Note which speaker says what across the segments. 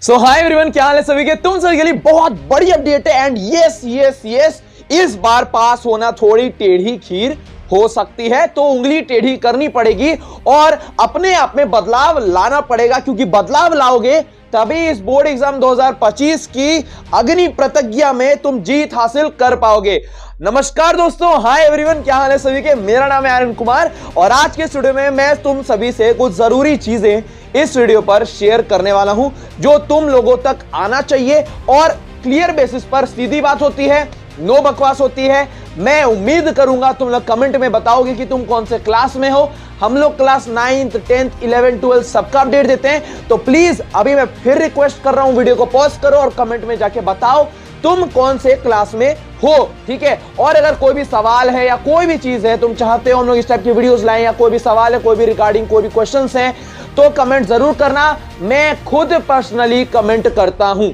Speaker 1: सो hi everyone, क्या हाल है सभी के। तुम सभी के लिए बहुत बड़ी अपडेट है एंड यस यस यस, इस बार पास होना थोड़ी टेढ़ी खीर हो सकती है, तो उंगली टेढ़ी करनी पड़ेगी और अपने आप में बदलाव लाना पड़ेगा, क्योंकि बदलाव लाओगे तभी इस बोर्ड एग्जाम 2025 की अग्नि प्रतिज्ञा में तुम जीत हासिल कर पाओगे। नमस्कार दोस्तों, हाय एवरीवन, क्या हाल है सभी के। मेरा नाम है आर्यन कुमार और आज के स्टूडियो में मैं तुम सभी से कुछ जरूरी चीजें इस वीडियो पर शेयर करने वाला हूं जो तुम लोगों तक आना चाहिए और क्लियर बेसिस पर। सीधी बात होती है, नो बकवास होती है। मैं उम्मीद करूंगा तुम लोग कमेंट में बताओगे कि तुम कौन से क्लास में हो। हम लोग class 9th 10th 11th 12th सबका अपडेट देते हैं, तो प्लीज अभी मैं फिर रिक्वेस्ट कर रहा हूं, वीडियो को पॉज करो और कमेंट में जाके बताओ तुम कौन से क्लास में हो, ठीक है। और अगर कोई भी सवाल है या कोई भी चीज है तुम चाहते हो हम लोग इस टाइप की वीडियोस लाएं, या कोई भी सवाल है, कोई भी रिगार्डिंग कोई भी क्वेश्चंस हैं, तो कमेंट जरूर करना। मैं खुद पर्सनली कमेंट करता हूं।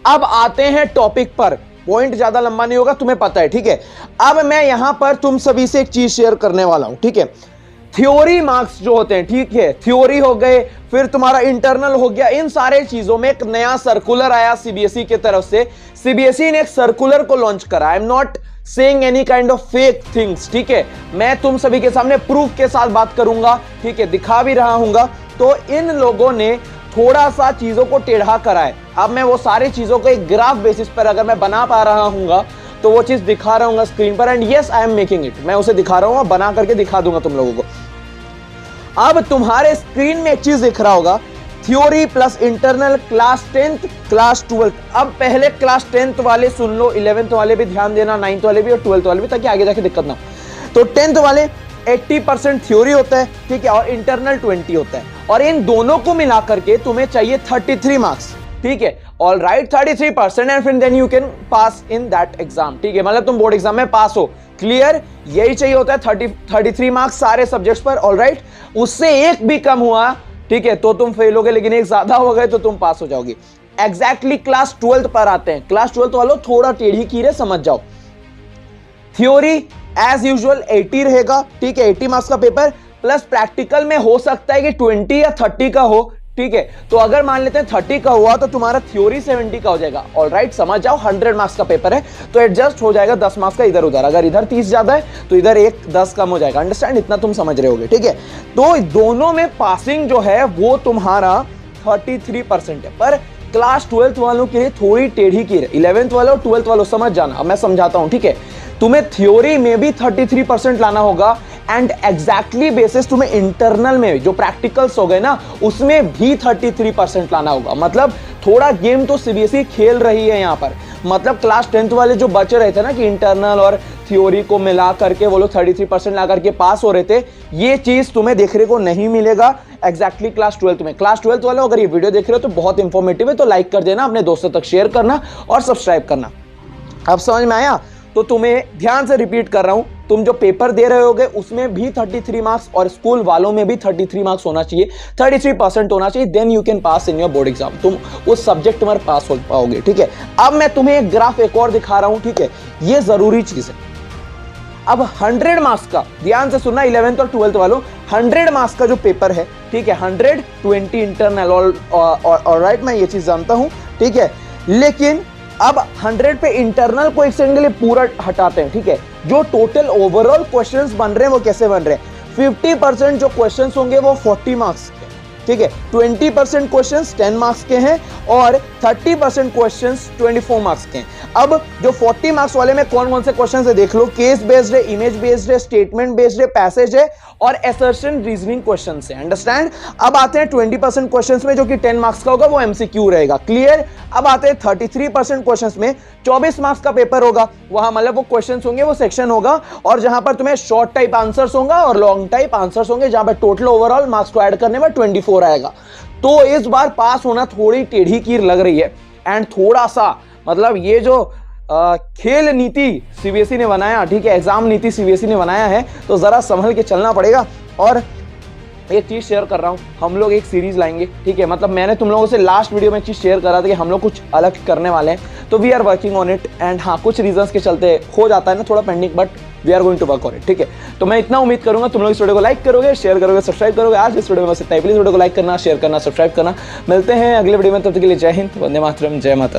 Speaker 1: अब आते हैं टॉपिक पर, पॉइंट ज्यादा लंबा नहीं होगा, तुम्हें पता है, ठीक है। अब मैं यहां पर तुम सभी से एक चीज शेयर करने वाला हूं, ठीक है। थ्योरी मार्क्स जो होते हैं, ठीक है, थ्योरी हो गए, फिर तुम्हारा इंटरनल हो गया, इन सारे चीजों में एक नया सर्कुलर आया सीबीएसई की तरफ से। सीबीएसई ने एक सर्कुलर को लॉन्च करा। I am not saying any kind of fake things, ठीक है। मैं तुम सभी के सामने प्रूफ के साथ बात करूंगा, ठीक है, दिखा भी रहा हूंगा। तो इन लोगों ने थोड़ा सा चीजों को टेढ़ा करा है। अब मैं वो सारी चीजों को एक ग्राफ बेसिस पर अगर मैं बना पा रहा हूंगा तो वो चीज दिखा रहा हूंगा स्क्रीन पर, and yes I am making it. मैं उसे दिखा रहा हूं, बना करके दिखा दूंगा तुम लोगों को। अब तुम्हारे स्क्रीन में एक चीज दिख रहा होगा, theory plus internal, class 10th class 12th। अब पहले क्लास 10th वाले सुन लो, 11th वाले भी ध्यान देना, 9th वाले भी और 12th वाले भी, ताकि आगे जाके दिक्कत ना हो। तो 10th वाले 80% थ्योरी होता है, ठीक है, और इंटरनल 20 होता है, और इन दोनों को मिला करके तुम्हें चाहिए 33 मार्क्स, ठीक है। ऑल राइट, 33% एंड फिर then you can pass in that exam, ठीक है। मतलब तुम बोर्ड एग्जाम में पास हो, क्लियर, यही चाहिए होता है, 33 मार्क्स सारे सब्जेक्ट्स पर। ऑल राइट, उससे एक भी कम हुआ, ठीक है, तो तुम फेल होगे, लेकिन एक ज्यादा हो गए तो तुम पास हो जाओगे। एग्जैक्टली क्लास 12th पर आते हैं। क्लास 12th वालों थोड़ा टेढ़ी कीरे समझ जाओ। थ्योरी एज यूजुअल 80 रहेगा, ठीक है, 80 मार्क्स का पेपर, प्लस प्रैक्टिकल में हो सकता है कि 20 या 30 का हो, ठीक है। तो अगर मान लेते हैं 30 का हुआ तो तुम्हारा थ्योरी 70 का हो जाएगा। ऑल राइट, समझ जाओ, 100 मार्क्स का पेपर है तो एडजस्ट हो जाएगा 10 मार्क्स का इधर उधर। अगर इधर 30 ज्यादा है तो इधर एक 10 कम हो जाएगा। अंडरस्टैंड, इतना तुम समझ रहे होगे, ठीक है। तो दोनों में पासिंग जो है वो तुम्हारा 33% है, पर क्लास 12th वालों के लिए थोड़ी टेढ़ी की है। 11th वालों और 12th वालों समझ जाना, अब मैं समझाता हूं, ठीक है। तुम्हें थ्योरी में भी 33% लाना होगा, एंड एग्जैक्टली बेसिस तुम्हें इंटरनल में जो प्रैक्टिकल्स हो गए ना उसमें भी 33% लाना होगा। मतलब थोड़ा गेम तो सीबीएसई खेल रही है यहाँ पर। मतलब क्लास 10th वाले जो बचे रहे थे ना कि इंटरनल और थ्योरी को मिला करके वो लोग 33% ला करके पास हो रहे थे, ये चीज तुम्हें देखने को नहीं मिलेगा एग्जैक्टली क्लास 12th में। क्लास 12th वाले अगर ये वीडियो देख रहे हो तो बहुत इंफॉर्मेटिव है, तो लाइक कर देना, अपने दोस्तों तक शेयर करना और सब्सक्राइब करना। अब समझ में आया? तो तुम्हें ध्यान से रिपीट कर रहा हूं, तुम जो पेपर दे रहे होगे उसमें भी 33 मार्क्स और स्कूल वालों में भी 33 मार्क्स होना चाहिए, 33% होना चाहिए, then you can pass in your board exam. तुम उस सब्जेक्ट में पास हो पाओगे, ठीक है। अब मैं तुम्हें एक ग्राफ एक और दिखा रहा हूं, ठीक है, ये जरूरी चीज है। अब 100 मार्क्स का, ध्यान से सुनना 11th और 12th वालों, 100 मार्क्स का जो पेपर है, ठीक है, 120 इंटरनल और राइट, मैं ये चीज जानता हूं, ठीक है। लेकिन अब 100 पे इंटरनल को एक सेकंड के लिए पूरा हटाते हैं, ठीक है। जो टोटल ओवरऑल क्वेश्चंस बन रहे हैं वो कैसे बन रहे हैं, 50% जो क्वेश्चंस होंगे वो 40 मार्क्स, ठीक है, 20% क्वेश्चंस 10 मार्क्स के हैं और 30% क्वेश्चंस 24 मार्क्स के हैं। अब जो 40 मार्क्स वाले में कौन कौन से क्वेश्चंस है देख लो। केस बेस्ड है, इमेज बेस्ड है, स्टेटमेंट बेस्ड है, पैसेज है और असर्शन रीजनिंग क्वेश्चंस है। अंडरस्टैंड। अब आते हैं 20% क्वेश्चंस में जो कि 10 मार्क्स का होगा, वो एमसीक्यू रहेगा, क्लियर। अब आते हैं 33% क्वेश्चंस में 24 मार्क्स का पेपर होगा। वहां मतलब वो क्वेश्चंस होंगे, वो सेक्शन होगा, और जहां पर तुम्हें शॉर्ट टाइप आंसर्स होगा और लॉन्ग टाइप आंसर्स होंगे, जहां पर टोटल ओवरऑल मार्क्स को ऐड करने में 24 आएगा। तो इस बार पास होना थोड़ी टेढ़ी कीर लग रही है, एंड थोड़ा सा मतलब ये जो खेल नीति सीबीएसई ने बनाया, ठीक है, एग्जाम नीति सीबीएसई ने बनाया है, तो जरा संभल के चलना पड़ेगा। और एक चीज शेयर कर रहा हूं, हम लोग एक सीरीज लाएंगे, ठीक है। मतलब मैंने तुम लोगों से लास्ट वीडियो में चीज शेयर करा था कि हम लोग कुछ अलग करने वाले हैं, तो we are working on it. And हाँ, कुछ रीजंस के चलते हो जाता है ना थोड़ा pending, but we are going to work on it, ठीक है। तो मैं इतना उम्मीद करूंगा तुम लोग इस वीडियो को लाइक करोगे, शेयर करोगे, सब्सक्राइब करोगे। आज इस वीडियो में बस इतना ही। प्लीज वीडियो को लाइक करना, शेयर करना, सब्सक्राइब करना। मिलते हैं अगले वीडियो में, तब तक के लिए जय हिंद, वंदे मातरम, जय माता।